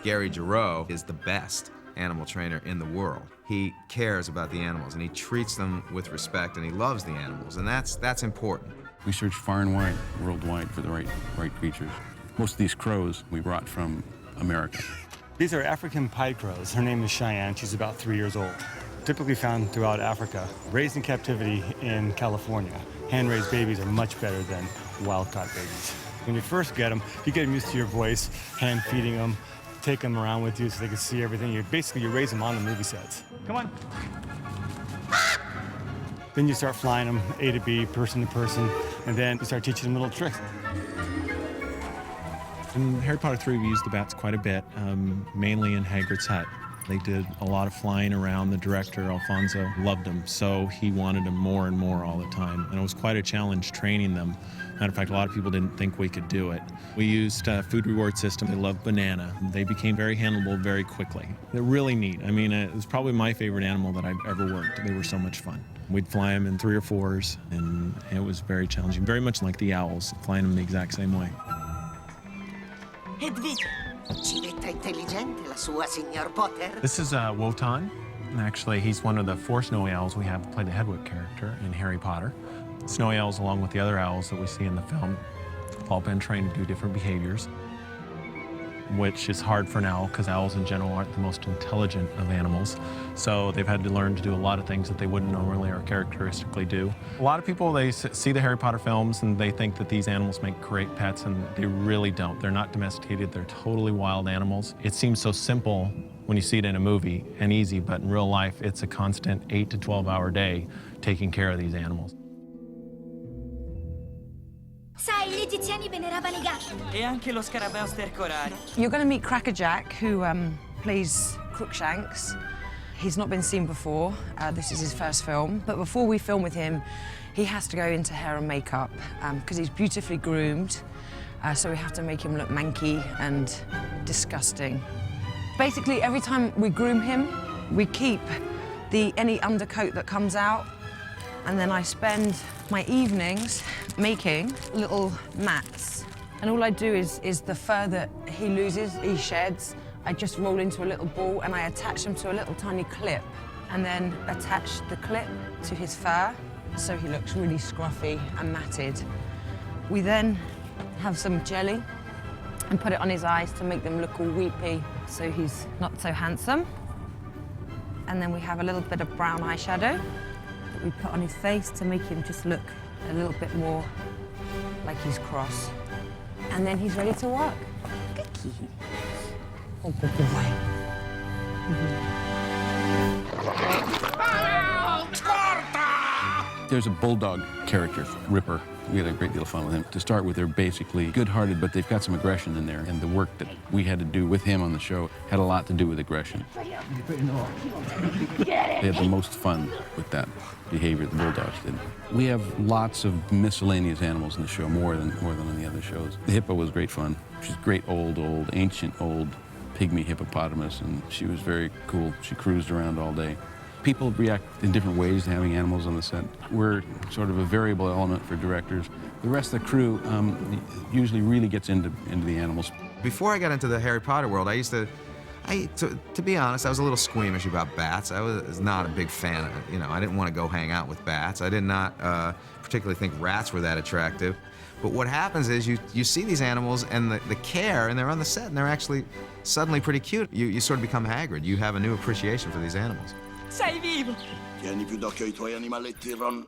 Gary Giroux is the best animal trainer in the world. He cares about the animals, and he treats them with respect, and he loves the animals, and that's important. We searched far and wide, worldwide, for the right creatures. Most of these crows we brought from America. These are African pied crows. Her name is Cheyenne. She's about 3 years old. Typically found throughout Africa, raised in captivity in California. Hand-raised babies are much better than wild-caught babies. When you first get them, you get them used to your voice, hand-feeding them, take them around with you so they can see everything. You raise them on the movie sets. Come on. Then you start flying them A to B, person to person, and then you start teaching them little tricks. In Harry Potter 3, we used the bats quite a bit, mainly in Hagrid's hut. They did a lot of flying around. The director, Alfonso, loved them, so he wanted them more and more all the time. And it was quite a challenge training them. Matter of fact, a lot of people didn't think we could do it. We used a food reward system. They loved banana. They became very handleable very quickly. They're really neat. I mean, it was probably my favorite animal that I've ever worked. They were so much fun. We'd fly them in 3 or 4s, and it was very challenging, very much like the owls, flying them the exact same way. Civetta intelligente la sua, Signor Potter. This is Wotan. Actually, he's one of the 4 snowy owls we have to play the Hedwig character in Harry Potter. Snowy owls, along with the other owls that we see in the film, have all been trained to do different behaviors, which is hard for an owl because owls in general aren't the most intelligent of animals. So they've had to learn to do a lot of things that they wouldn't normally or characteristically do. A lot of people, they see the Harry Potter films and they think that these animals make great pets, and they really don't. They're not domesticated, they're totally wild animals. It seems so simple when you see it in a movie and easy, but in real life, it's a constant 8 to 12-hour day taking care of these animals. Sai, gli egiziani veneravano I gatti. E anche lo scarabeo stercorario. You're going to meet Crackerjack, who plays Crookshanks. He's not been seen before. This is his first film. But before we film with him, he has to go into hair and makeup because he's beautifully groomed. So we have to make him look manky and disgusting. Basically, every time we groom him, we keep any undercoat that comes out. And then I spend my evenings making little mats. And all I do is the fur that he loses, he sheds, I just roll into a little ball and I attach them to a little tiny clip and then attach the clip to his fur so he looks really scruffy and matted. We then have some jelly and put it on his eyes to make them look all weepy so he's not so handsome. And then we have a little bit of brown eyeshadow that we put on his face to make him just look a little bit more like he's cross. And then he's ready to work. Oh, good boy. There's a bulldog character, Ripper. We had a great deal of fun with him. To start with, they're basically good-hearted, but they've got some aggression in there. And the work that we had to do with him on the show had a lot to do with aggression. They had the most fun with that behavior, the bulldogs did. We have lots of miscellaneous animals in the show, more than on the other shows. The hippo was great fun. She's great ancient pygmy hippopotamus, and she was very cool. She cruised around all day. People react in different ways to having animals on the set. We're sort of a variable element for directors. The rest of the crew usually really gets into the animals. Before I got into the Harry Potter world, to be honest, I was a little squeamish about bats. I was not a big fan of it. You know, I didn't want to go hang out with bats. I did not particularly think rats were that attractive. But what happens is you see these animals and the care, and they're on the set, and they're actually suddenly pretty cute. You sort of become Hagrid. You have a new appreciation for these animals. Sei vivo! Tieni più d'occhio ai tuoi animaletti, Ron.